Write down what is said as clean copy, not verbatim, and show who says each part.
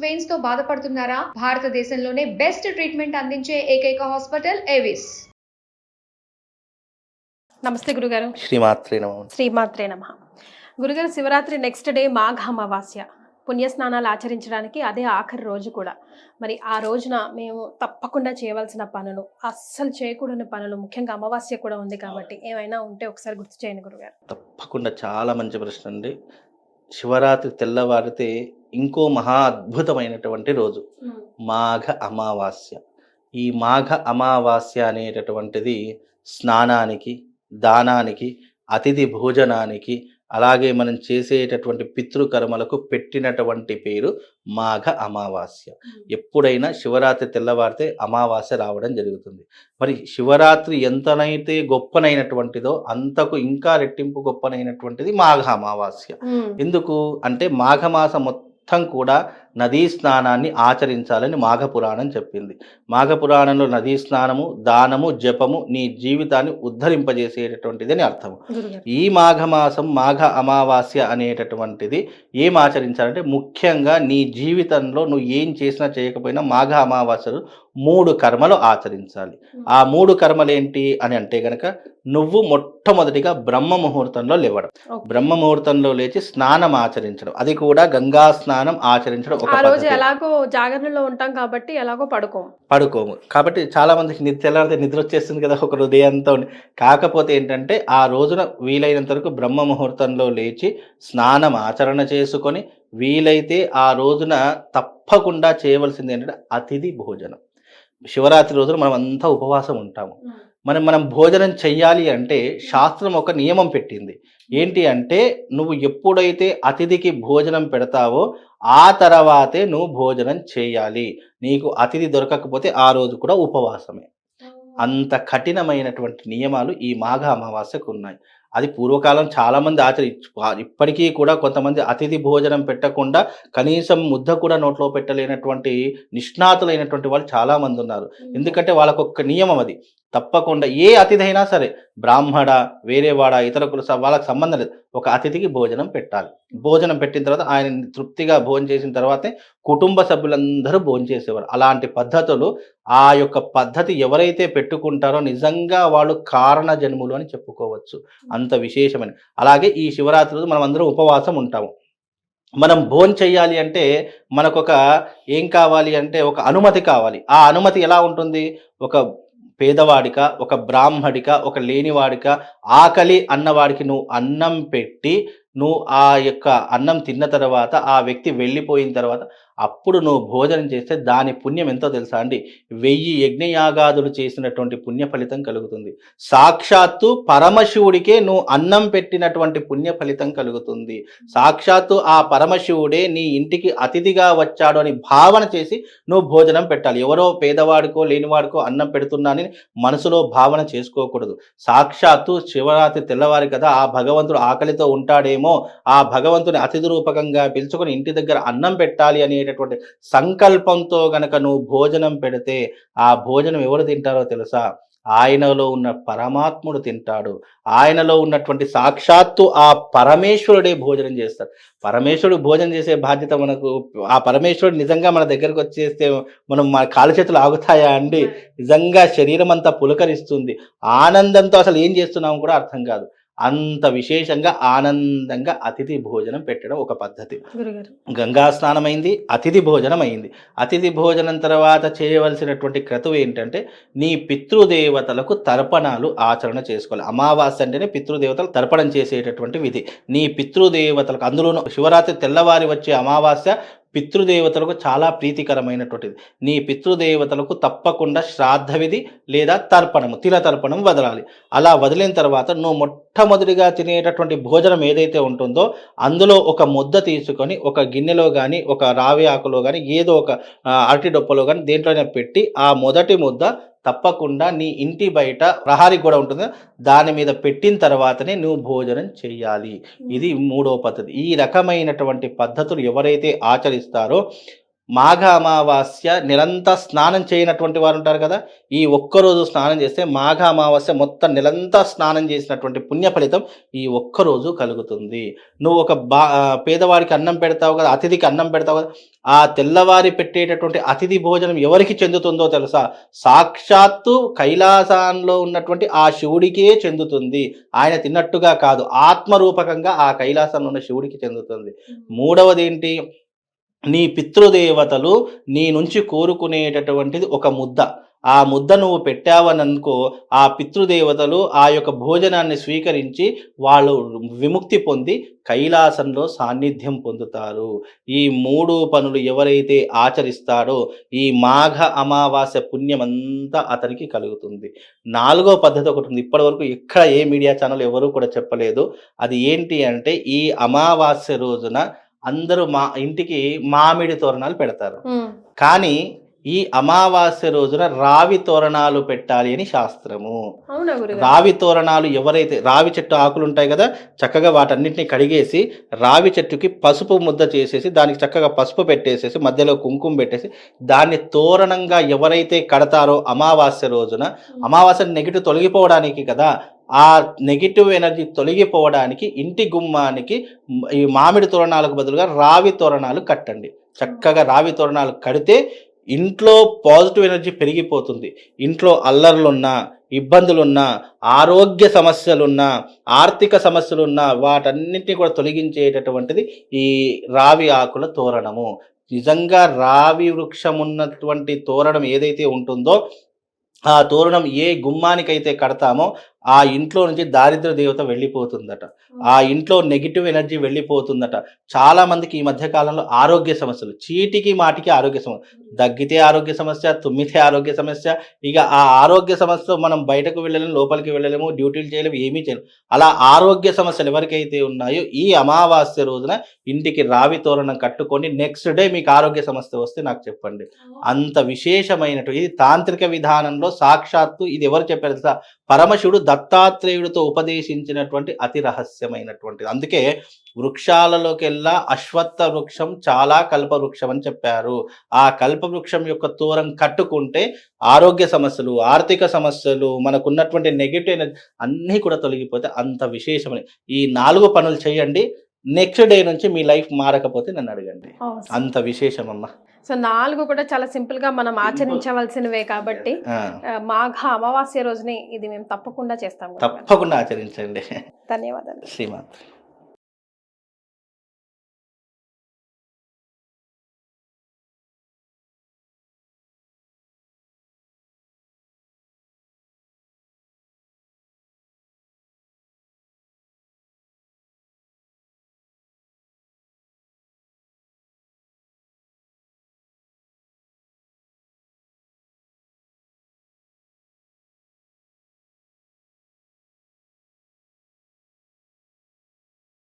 Speaker 1: Veins తో బాధపడుతున్నారా? భారతదేశంలోనే బెస్ట్ ట్రీట్మెంట్ అందించే ఏకైక హాస్పిటల్ ఏవిస్.
Speaker 2: నమస్తే గురుగారు.
Speaker 3: శ్రీమాత్రే
Speaker 2: నమః. గురుగారు, శివరాత్రి నెక్స్ట్ డే మాఘ అమావాస్య, పుణ్యస్నానాలు ఆచరించడానికి అదే ఆఖరి రోజు కూడా. మరి ఆ రోజున మేము తప్పకుండా చేయవలసిన పనులు, అస్సలు చేయకూడని పనులు, ముఖ్యంగా అమావాస్య కూడా ఉంది కాబట్టి ఏమైనా ఉంటే ఒకసారి గుర్తు చేయండి గురుగారు.
Speaker 3: తప్పకుండా, చాలా మంచి ప్రశ్న అండి. శివరాత్రి తెల్లవారితే ఇంకో మహా అద్భుతమైనటువంటి రోజు మాఘ అమావాస్య. ఈ మాఘ అమావాస్య అనేటటువంటిది స్నానానికి, దానానికి, అతిథి భోజనానికి, అలాగే మనం చేసేటటువంటి పితృకర్మలకు పెట్టినటువంటి పేరు మాఘ అమావాస్య. ఎప్పుడైనా శివరాత్రి తెల్లవారితే అమావాస్య రావడం జరుగుతుంది. మరి శివరాత్రి ఎంతనైతే గొప్పనైనటువంటిదో అంతకు ఇంకా రెట్టింపు గొప్పనైనటువంటిది మాఘ అమావాస్య. ఎందుకు అంటే మాఘమాసం మొత్తం కూడా నదీ స్నానాన్ని ఆచరించాలని మాఘపురాణం చెప్పింది. మాఘపురాణంలో నదీ స్నానము, దానము, జపము నీ జీవితాన్ని ఉద్ధరింపజేసేటటువంటిది అని అర్థం. ఈ మాఘమాసం మాఘ అమావాస్య అనేటటువంటిది ఏం ఆచరించాలంటే, ముఖ్యంగా నీ జీవితంలో నువ్వు ఏం చేసినా చేయకపోయినా మాఘ అమావాస్యలు 3 కర్మలు ఆచరించాలి. ఆ 3 కర్మలు ఏంటి అని అంటే గనక, నువ్వు మొట్టమొదటిగా బ్రహ్మ ముహూర్తంలో లేవడం, బ్రహ్మ ముహూర్తంలో లేచి స్నానం ఆచరించడం, అది కూడా గంగా స్నానం ఆచరించడం.
Speaker 2: ఆ రోజు ఎలాగో జాగరణలో ఉంటాం కాబట్టి ఎలాగో పడుకోము
Speaker 3: కాబట్టి చాలా మందికి తెల్లారితే నిద్ర వచ్చేస్తుంది కదా ఒక ఉదయం అంతా. కాకపోతే ఏంటంటే, ఆ రోజున వీలైనంత వరకు బ్రహ్మ ముహూర్తంలో లేచి స్నానం ఆచరణ చేసుకొని, వీలైతే ఆ రోజున తప్పకుండా చేయవలసింది ఏంటంటే అతిథి భోజనం. శివరాత్రి రోజున మనం అంతా ఉపవాసం ఉంటాము. మనం భోజనం చెయ్యాలి అంటే శాస్త్రం ఒక నియమం పెట్టింది. ఏంటి అంటే, నువ్వు ఎప్పుడైతే అతిథికి భోజనం పెడతావో ఆ తర్వాతే నువ్వు భోజనం చేయాలి. నీకు అతిథి దొరకకపోతే ఆ రోజు కూడా ఉపవాసమే. అంత కఠినమైనటువంటి నియమాలు ఈ మాఘ అమావాస్యకు ఉన్నాయి. అది పూర్వకాలం చాలామంది ఇప్పటికీ కూడా కొంతమంది అతిథి భోజనం పెట్టకుండా కనీసం ముద్ద కూడా నోట్లో పెట్టలేనటువంటి నిష్ణాతులైనటువంటి వాళ్ళు చాలామంది ఉన్నారు. ఎందుకంటే వాళ్ళకొక్క నియమం అది. తప్పకుండా ఏ అతిథి అయినా సరే, బ్రాహ్మణ, వేరేవాడ, ఇతర వాళ్ళకి సంబంధం లేదు, ఒక అతిథికి భోజనం పెట్టాలి. భోజనం పెట్టిన తర్వాత ఆయన తృప్తిగా భోజనం చేసిన తర్వాతే కుటుంబ సభ్యులందరూ భోజనం చేసేవారు. అలాంటి పద్ధతులు, ఆ యొక్క పద్ధతి ఎవరైతే పెట్టుకుంటారో నిజంగా వాళ్ళు కారణ జన్ములు అని చెప్పుకోవచ్చు. అంత విశేషమైన. అలాగే ఈ శివరాత్రి రోజు మనం అందరం ఉపవాసం ఉంటాము. మనం భోజనం చెయ్యాలి అంటే మనకొక ఏం కావాలి అంటే ఒక అనుమతి కావాలి. ఆ అనుమతి ఎలా ఉంటుంది? ఒక పేదవాడిక, ఒక బ్రాహ్మడిక, ఒక లేనివాడిక, ఆకలి అన్నవాడికి నువ్వు అన్నం పెట్టి, నువ్వు ఆ యొక్క అన్నం తిన్న తర్వాత ఆ వ్యక్తి వెళ్ళిపోయిన తర్వాత అప్పుడు నువ్వు భోజనం చేస్తే దాని పుణ్యం ఎంతో తెలుసా అండి? 1000 యజ్ఞయాగాదులు చేసినటువంటి పుణ్య ఫలితం కలుగుతుంది. సాక్షాత్తు పరమశివుడికే నువ్వు అన్నం పెట్టినటువంటి పుణ్య ఫలితం కలుగుతుంది. సాక్షాత్తు ఆ పరమశివుడే నీ ఇంటికి అతిథిగా వచ్చాడు అని భావన చేసి నువ్వు భోజనం పెట్టాలి. ఎవరో పేదవాడికో లేనివాడికో అన్నం పెడుతున్నానని మనసులో భావన చేసుకోకూడదు. సాక్షాత్తు శివరాత్రి తెల్లవారి కదా, ఆ భగవంతుడు ఆకలితో ఉంటాడేమో, ఆ భగవంతుని అతిథి రూపకంగా పిలుచుకొని ఇంటి దగ్గర అన్నం పెట్టాలి అనేటటువంటి సంకల్పంతో గనక నువ్వు భోజనం పెడితే ఆ భోజనం ఎవరు తింటారో తెలుసా? ఆయనలో ఉన్న పరమాత్ముడు తింటాడు. ఆయనలో ఉన్నటువంటి సాక్షాత్తు ఆ పరమేశ్వరుడే భోజనం చేస్తాడు. పరమేశ్వరుడు భోజనం చేసే బాధ్యత మనకు. ఆ పరమేశ్వరుడు నిజంగా మన దగ్గరకు వచ్చేస్తే మన కాలు చేతులు ఆగుతాయా అండి? నిజంగా శరీరం అంతా పులకరిస్తుంది. ఆనందంతో అసలు ఏం చేస్తున్నాము కూడా అర్థం కాదు. అంత విశేషంగా ఆనందంగా అతిథి భోజనం పెట్టడం ఒక పద్ధతి. గంగా స్నానం అయింది, అతిథి భోజనం అయింది. అతిథి భోజనం తర్వాత చేయవలసినటువంటి క్రతువు ఏంటంటే, నీ పితృదేవతలకు తర్పణాలు ఆచరణ చేసుకోవాలి. అమావాస్య అంటేనే పితృదేవతలు తర్పణం చేసేటటువంటి విధి. నీ పితృదేవతలకు, అందులోనూ శివరాత్రి తెల్లవారి వచ్చే అమావాస్య పితృదేవతలకు చాలా ప్రీతికరమైనటువంటిది. నీ పితృదేవతలకు తప్పకుండా శ్రాద్ధ విధి లేదా తర్పణము, తిల తర్పణం వదలాలి. అలా వదిలిన తర్వాత నువ్వు మొట్టమొదటిగా తినేటటువంటి భోజనం ఏదైతే ఉంటుందో అందులో ఒక ముద్ద తీసుకొని ఒక గిన్నెలో కానీ, ఒక రావి ఆకులో కానీ, ఏదో ఒక అరటి డొప్పలో కానీ దేంట్లోనే పెట్టి ఆ మొదటి ముద్ద తప్పకుండా నీ ఇంటి బయట ప్రహారీ కూడా ఉంటుంది, దాని మీద పెట్టిన తర్వాతనే నువ్వు భోజనం చెయ్యాలి. ఇది 3వ పద్ధతి. ఈ రకమైనటువంటి పద్ధతులు ఎవరైతే ఆచరిస్తారో మాఘ అమావాస్య నిరంతర స్నానం చేయనటువంటి వారు ఉంటారు కదా, ఈ ఒక్కరోజు స్నానం చేస్తే మాఘ అమావాస్య మొత్తం నిరంతర స్నానం చేసినటువంటి పుణ్య ఫలితం ఈ ఒక్కరోజు కలుగుతుంది. నువ్వు ఒక పేదవాడికి అన్నం పెడతావు కదా, అతిథికి అన్నం పెడతావు కదా, ఆ తెల్లవారి పెట్టేటటువంటి అతిథి భోజనం ఎవరికి చెందుతుందో తెలుసా? సాక్షాత్తు కైలాసంలో ఉన్నటువంటి ఆ శివుడికే చెందుతుంది. ఆయన తిన్నట్టుగా కాదు, ఆత్మరూపకంగా ఆ కైలాసంలో ఉన్న శివుడికి చెందుతుంది. మూడవది ఏంటి? నీ పితృదేవతలు నీ నుంచి కోరుకునేటటువంటిది ఒక ముద్ద. ఆ ముద్ద నువ్వు పెట్టావని అనుకో, ఆ పితృదేవతలు ఆ యొక్క భోజనాన్ని స్వీకరించి వాళ్ళు విముక్తి పొంది కైలాసంలో సాన్నిధ్యం పొందుతారు. ఈ 3 పనులు ఎవరైతే ఆచరిస్తాడో ఈ మాఘ అమావాస్య పుణ్యమంతా అతనికి కలుగుతుంది. 4వ పద్ధతి ఒకటి ఉంది, ఇప్పటివరకు ఎక్కడ ఏ మీడియా ఛానల్ ఎవరు కూడా చెప్పలేదు. అది ఏంటి అంటే, ఈ అమావాస్య రోజున అందరూ మా ఇంటికి మామిడి తోరణాలు పెడతారు. కానీ ఈ అమావాస్య రోజున రావి తోరణాలు పెట్టాలి అని శాస్త్రము. రావి తోరణాలు ఎవరైతే, రావి చెట్టు ఆకులు ఉంటాయి కదా, చక్కగా వాటన్నిటిని కడిగేసి రావి చెట్టుకి పసుపు ముద్ద చేసేసి దానికి చక్కగా పసుపు పెట్టేసేసి మధ్యలో కుంకుమ పెట్టేసి దాన్ని తోరణంగా ఎవరైతే కడతారో అమావాస్య రోజున, అమావాస్య నెగిటివ్ తొలగిపోవడానికి కదా, ఆ నెగిటివ్ ఎనర్జీ తొలగిపోవడానికి ఇంటి గుమ్మానికి ఈ మామిడి తోరణాలకు బదులుగా రావి తోరణాలు కట్టండి. చక్కగా రావి తోరణాలు కడితే ఇంట్లో పాజిటివ్ ఎనర్జీ పెరిగిపోతుంది. ఇంట్లో అల్లర్లున్నా, ఇబ్బందులున్నా, ఆరోగ్య సమస్యలున్నా, ఆర్థిక సమస్యలున్నా వాటన్నిటిని కూడా తొలగించేటటువంటిది ఈ రావి ఆకుల తోరణము. నిజంగా రావి వృక్షం ఉన్నటువంటి తోరణం ఏదైతే ఉంటుందో ఆ తోరణం ఏ గుమ్మానికైతే కడతామో ఆ ఇంట్లో నుంచి దారిద్ర దేవత వెళ్ళిపోతుందట, ఆ ఇంట్లో నెగిటివ్ ఎనర్జీ వెళ్ళిపోతుందట. చాలా మందికి ఈ మధ్య కాలంలో ఆరోగ్య సమస్యలు, చీటికి మాటికి ఆరోగ్య సమస్య, దగ్గితే ఆరోగ్య సమస్య, తుమ్మితే ఆరోగ్య సమస్య. ఇక ఆ ఆరోగ్య సమస్యతో మనం బయటకు వెళ్ళలేము, లోపలికి వెళ్ళలేము, డ్యూటీలు చేయలేము, ఏమీ చేయలేము. అలా ఆరోగ్య సమస్యలు ఎవరికైతే ఉన్నాయో ఈ అమావాస్య రోజున ఇంటికి రావి తోరణం కట్టుకొని నెక్స్ట్ డే మీకు ఆరోగ్య సమస్య వస్తే నాకు చెప్పండి. అంత విశేషమైనటువంటి ఇది తాంత్రిక విధానంలో సాక్షాత్తు ఇది ఎవరు చెప్పారు తెలుసా? పరమశివుడు దత్తాత్రేయుడితో ఉపదేశించినటువంటి అతి రహస్యమైనటువంటిది. అందుకే వృక్షాలలోకెల్లా అశ్వత్థ వృక్షం చాలా కల్పవృక్షం అని చెప్పారు. ఆ కల్పవృక్షం యొక్క తోరం కట్టుకుంటే ఆరోగ్య సమస్యలు, ఆర్థిక సమస్యలు, మనకున్నటువంటి నెగిటివ్ ఎనర్జీ అన్నీ కూడా తొలగిపోతే అంత విశేషమని. ఈ 4 పనులు చేయండి, నెక్స్ట్ డే నుంచి మీ లైఫ్ మారకపోతే నన్ను అడగండి. అంత విశేషమమ్మా.
Speaker 2: సో 4 కూడా చాలా సింపుల్ గా మనం ఆచరించవలసినవే కాబట్టి మాఘ అమావాస్య రోజుని ఇది మేము తప్పకుండా చేస్తాము.
Speaker 3: తప్పకుండా ఆచరించండి.
Speaker 2: ధన్యవాదాలు.
Speaker 3: శ్రీమాత.